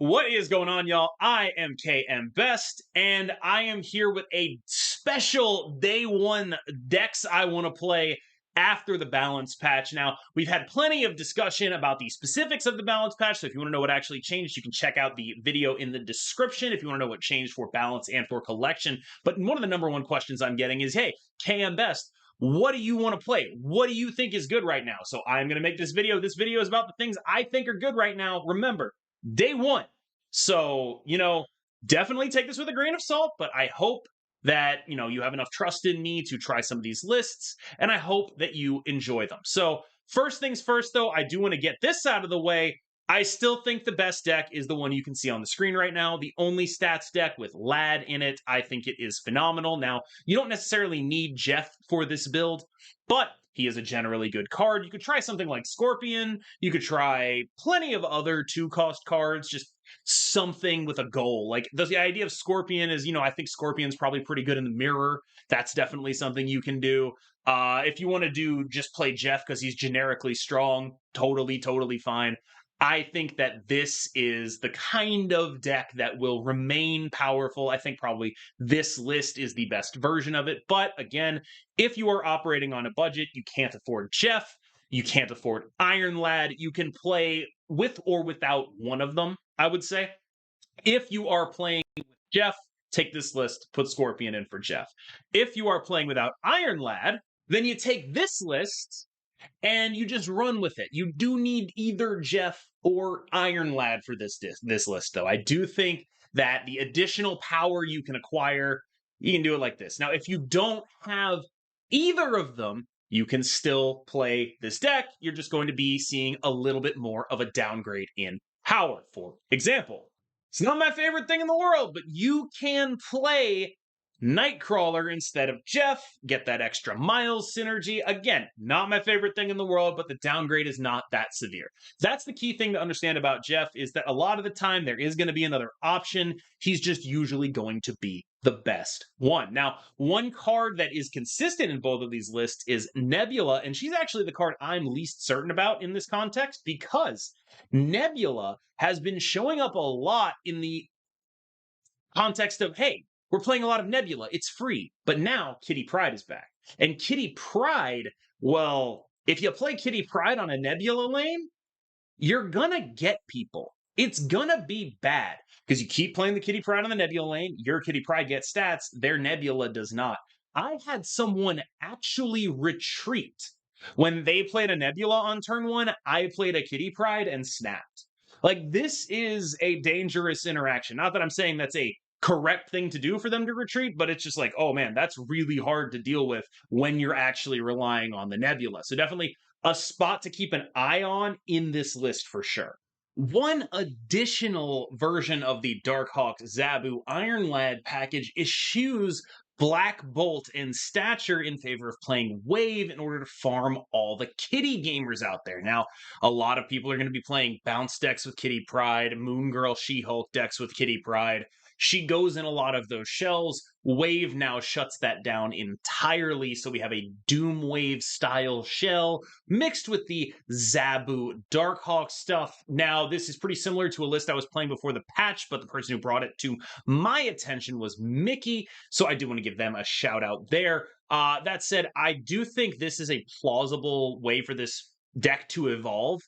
What is going on, y'all? I am KM Best, and I am here with a special day one decks I want to play after the balance patch. Now, we've had plenty of discussion about the specifics of the balance patch, so if you want to know what actually changed, you can check out the video in the description if you want to know what changed for balance and for collection. But one of the number one questions I'm getting is, hey, KM Best, what do you want to play? What do you think is good right now? So I'm going to make this video. This video is about the things I think are good right now. Remember, day one. So, definitely take this with a grain of salt, but I hope that, you have enough trust in me to try some of these lists, and I hope that you enjoy them. So, first things first, though, I do want to get this out of the way. I still think the best deck is the one you can see on the screen right now, the only stats deck with Lad in it. I think it is phenomenal. Now, you don't necessarily need Jeff for this build, but he is a generally good card. You could try something like Scorpion. You could try plenty of other 2-cost cards, just something with a goal. Like the idea of Scorpion is, I think Scorpion's probably pretty good in the mirror. That's definitely something you can do. If you want to do just play Jeff because he's generically strong, totally fine. I think that this is the kind of deck that will remain powerful. I think probably this list is the best version of it. But again, if you are operating on a budget, you can't afford Jeff, you can't afford Iron Lad, you can play with or without one of them, I would say. If you are playing with Jeff, take this list, put Scorpion in for Jeff. If you are playing without Iron Lad, then you take this list and you just run with it. You do need either Jeff or Iron Lad for this list, though. I do think that the additional power you can acquire, you can do it like this. Now, if you don't have either of them, you can still play this deck. You're just going to be seeing a little bit more of a downgrade in power. For example, it's not my favorite thing in the world, but you can play Nightcrawler instead of Jeff, get that extra miles synergy. Again, not my favorite thing in the world, but the downgrade is not that severe. That's the key thing to understand about Jeff, is that a lot of the time there is going to be another option. He's just usually going to be the best one. Now, one card that is consistent in both of these lists is Nebula, and she's actually the card I'm least certain about in this context, because Nebula has been showing up a lot in the context of, hey, we're playing a lot of Nebula. It's free. But now Kitty Pryde is back. And Kitty Pryde, well, if you play Kitty Pryde on a Nebula lane, you're going to get people. It's going to be bad because you keep playing the Kitty Pryde on the Nebula lane. Your Kitty Pryde gets stats. Their Nebula does not. I had someone actually retreat. When they played a Nebula on turn one, I played a Kitty Pryde and snapped. Like, this is a dangerous interaction. Not that I'm saying that's a correct thing to do for them to retreat, but it's just like, oh man, that's really hard to deal with when you're actually relying on the Nebula. So definitely a spot to keep an eye on in this list for sure. One additional version of the Darkhawk Zabu Iron Lad package eschews Black Bolt and Stature in favor of playing Wave in order to farm all the Kitty gamers out there. Now, a lot of people are going to be playing Bounce decks with Kitty Pryde, Moon Girl She-Hulk decks with Kitty Pryde. She goes in a lot of those shells. Wave now shuts that down entirely, so we have a Doom Wave style shell mixed with the Zabu Darkhawk stuff. Now, this is pretty similar to a list I was playing before the patch, but the person who brought it to my attention was Mickey, so I do want to give them a shout out there. That said, I do think this is a plausible way for this deck to evolve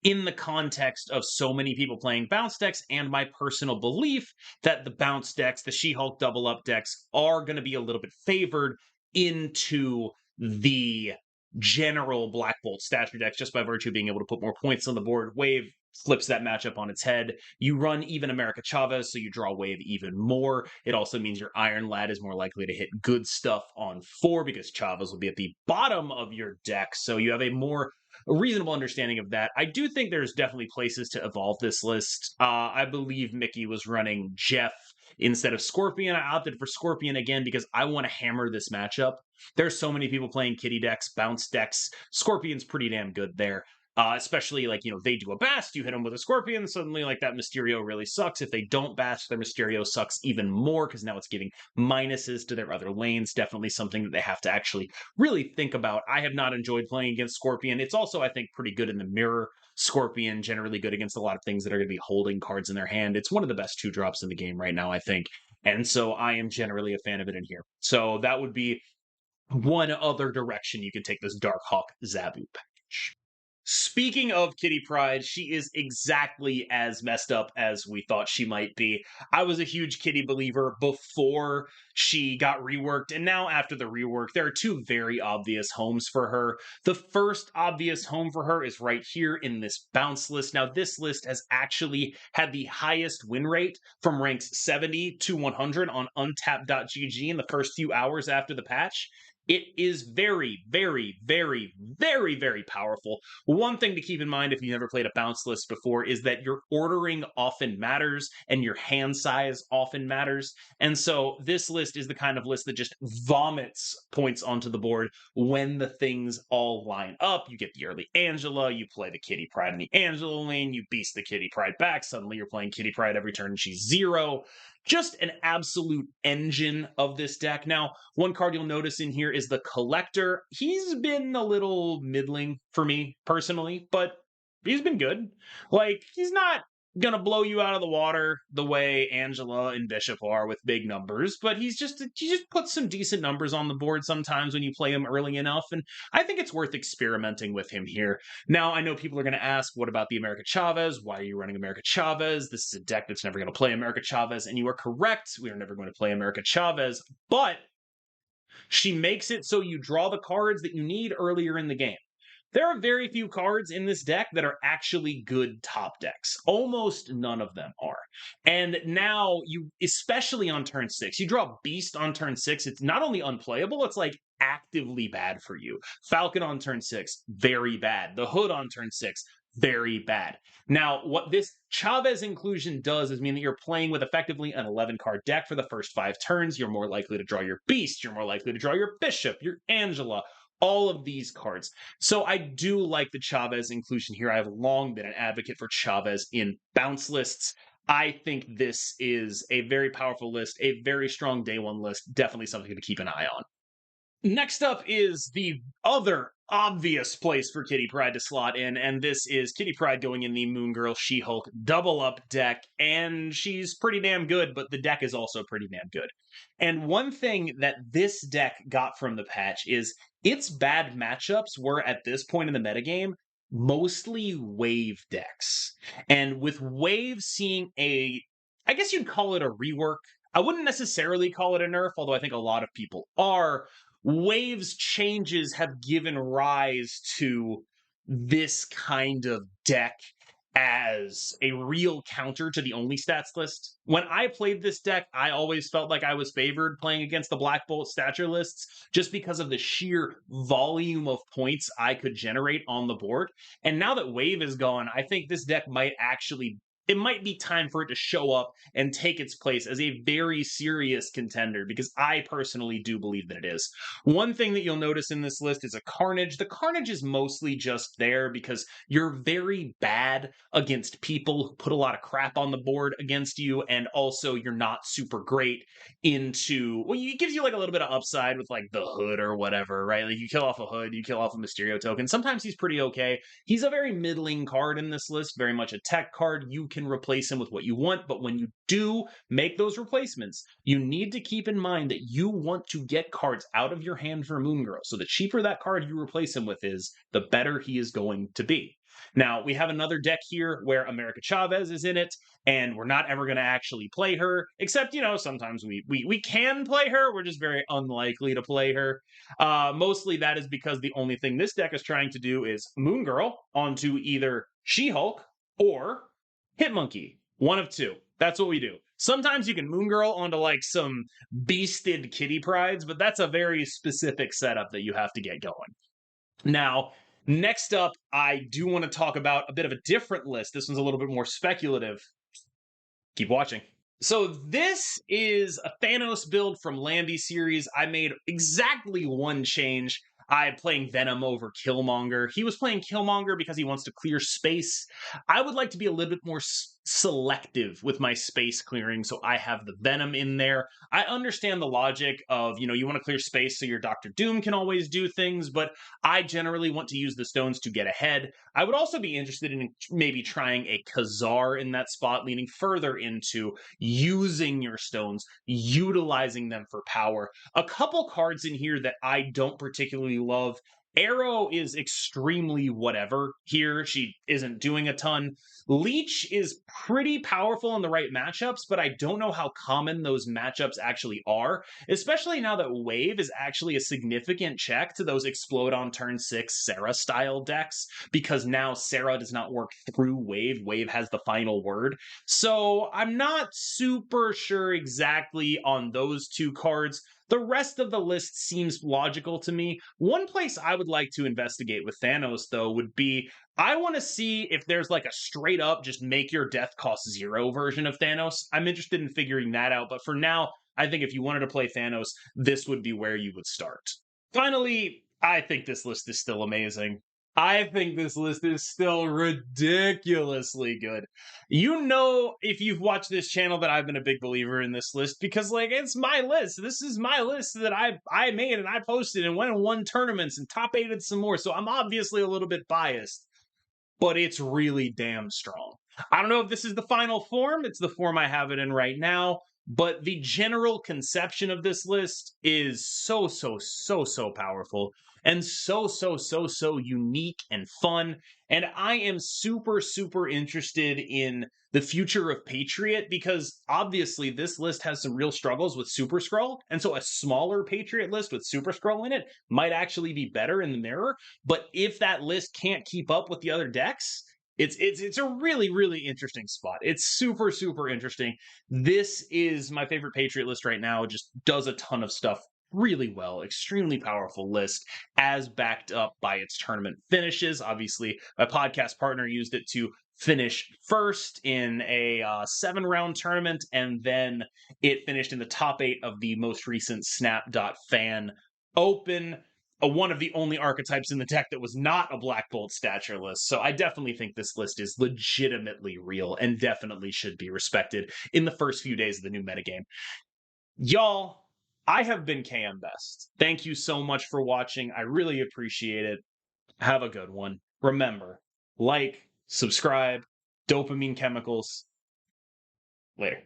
in the context of so many people playing bounce decks, and my personal belief that the bounce decks, the She-Hulk double up decks, are going to be a little bit favored into the general Black Bolt Stature decks just by virtue of being able to put more points on the board. Wave flips that matchup on its head. You run even America Chavez, so you draw Wave even more. It also means your Iron Lad is more likely to hit good stuff on 4 because Chavez will be at the bottom of your deck. So you have a more reasonable understanding of that. I do think there's definitely places to evolve this list. I believe Mickey was running Jeff instead of Scorpion. I opted for Scorpion again because I want to hammer this matchup. There's so many people playing Kitty decks, bounce decks. Scorpion's pretty damn good there. Especially like, they do a bast, you hit them with a scorpion, suddenly like that Mysterio really sucks. If they don't bast, their Mysterio sucks even more because now it's giving minuses to their other lanes. Definitely something that they have to actually really think about. I have not enjoyed playing against Scorpion. It's also, I think, pretty good in the mirror. Scorpion generally good against a lot of things that are going to be holding cards in their hand. It's one of the best 2 drops in the game right now, I think. And so I am generally a fan of it in here. So that would be one other direction you could take this Darkhawk Zabu package. Speaking of Kitty Pryde, she is exactly as messed up as we thought she might be. I was a huge Kitty believer before she got reworked, and now after the rework, there are 2 very obvious homes for her. The first obvious home for her is right here in this bounce list. Now, this list has actually had the highest win rate from ranks 70 to 100 on untap.gg in the first few hours after the patch. It is very, very, very, very, very powerful. One thing to keep in mind if you've never played a bounce list before is that your ordering often matters and your hand size often matters. And so this list is the kind of list that just vomits points onto the board when the things all line up. You get the early Angela, you play the Kitty Pryde in the Angela lane, you beast the Kitty Pryde back. Suddenly you're playing Kitty Pryde every turn and she's 0. Just an absolute engine of this deck. Now, one card you'll notice in here is the Collector. He's been a little middling for me personally, but he's been good. Like, he's not gonna blow you out of the water the way Angela and Bishop are with big numbers, but he just puts some decent numbers on the board sometimes when you play him early enough, and I think it's worth experimenting with him here. Now, I know people are going to ask, what about the America Chavez? Why are you running America Chavez? This is a deck that's never going to play America Chavez, and you are correct. We are never going to play America Chavez, but she makes it so you draw the cards that you need earlier in the game. There are very few cards in this deck that are actually good top decks. Almost none of them are. And now you, especially on turn 6, you draw Beast on turn 6. It's not only unplayable, it's like actively bad for you. Falcon on turn 6, very bad. The Hood on turn 6, very bad. Now, what this Chavez inclusion does is mean that you're playing with effectively an 11-card deck for the first 5 turns. You're more likely to draw your Beast. You're more likely to draw your Bishop, your Angela, all of these cards. So I do like the Chavez inclusion here. I have long been an advocate for Chavez in bounce lists. I think this is a very powerful list, a very strong day 1 list, definitely something to keep an eye on. Next up is the other obvious place for Kitty Pryde to slot in, and this is Kitty Pryde going in the Moon Girl She-Hulk double up deck, and she's pretty damn good, but the deck is also pretty damn good. And one thing that this deck got from the patch is its bad matchups were, at this point in the metagame, mostly wave decks. And with wave seeing I guess you'd call it a rework. I wouldn't necessarily call it a nerf, although I think a lot of people are. Wave's changes have given rise to this kind of deck as a real counter to the only stats list. When I played this deck, I always felt like I was favored playing against the Black Bolt stature lists just because of the sheer volume of points I could generate on the board. And now that Wave is gone, I think this deck might actually, it might be time for it to show up and take its place as a very serious contender, because I personally do believe that it is. One thing that you'll notice in this list is a Carnage. The Carnage is mostly just there because you're very bad against people who put a lot of crap on the board against you, and also you're not super great into, well, it gives you like a little bit of upside with like the Hood or whatever, right? Like you kill off a Hood, you kill off a Mysterio token. Sometimes he's pretty okay. He's a very middling card in this list, very much a tech card. You can replace him with what you want, but when you do make those replacements, you need to keep in mind that you want to get cards out of your hand for Moon Girl. So the cheaper that card you replace him with is, the better he is going to be. Now, we have another deck here where America Chavez is in it, and we're not ever going to actually play her, except, sometimes we can play her. We're just very unlikely to play her. Mostly that is because the only thing this deck is trying to do is Moon Girl onto either She-Hulk or Hitmonkey. One of 2. That's what we do. Sometimes you can Moon Girl onto like some beasted Kitty Prydes, but that's a very specific setup that you have to get going. Now, next up, I do want to talk about a bit of a different list. This one's a little bit more speculative. Keep watching. So this is a Thanos build from Lambie series. I made exactly one change. I'm playing Venom over Killmonger. He was playing Killmonger because he wants to clear space. I would like to be a little bit more selective with my space clearing, so I have the Venom in there. I understand the logic of, you want to clear space so your Doctor Doom can always do things, but I generally want to use the stones to get ahead. I would also be interested in maybe trying a Khazar in that spot, leaning further into using your stones, utilizing them for power. A couple cards in here that I don't particularly love. Arrow is extremely whatever here. She isn't doing a ton. Leech is pretty powerful in the right matchups, but I don't know how common those matchups actually are, especially now that Wave is actually a significant check to those Explode on turn 6 Sarah style decks, because now Sarah does not work through Wave. Wave has the final word. So I'm not super sure exactly on those two cards. The rest of the list seems logical to me. One place I would like to investigate with Thanos, though, would be I want to see if there's like a straight up just make your death cost 0 version of Thanos. I'm interested in figuring that out. But for now, I think if you wanted to play Thanos, this would be where you would start. Finally, I think this list is still amazing. I think this list is still ridiculously good. If you've watched this channel, that I've been a big believer in this list, because like it's my list. This is my list that I made and I posted and went and won tournaments and top eighted some more. So I'm obviously a little bit biased, but it's really damn strong. I don't know if this is the final form. It's the form I have it in right now. But the general conception of this list is so, so, so, so powerful and so, so, so, so unique and fun. And I am super, super interested in the future of Patriot, because obviously this list has some real struggles with Super Scroll. And so a smaller Patriot list with Super Scroll in it might actually be better in the mirror. But if that list can't keep up with the other decks, it's a really, really interesting spot. It's super, super interesting. This is my favorite Patriot list right now. It just does a ton of stuff really well. Extremely powerful list, as backed up by its tournament finishes. Obviously, my podcast partner used it to finish first in a 7-round tournament, and then it finished in the top 8 of the most recent Snap.fan Open, one of the only archetypes in the deck that was not a Black Bolt stature list. So I definitely think this list is legitimately real and definitely should be respected in the first few days of the new metagame. Y'all, I have been KM Best. Thank you so much for watching. I really appreciate it. Have a good one. Remember, like, subscribe, dopamine chemicals. Later.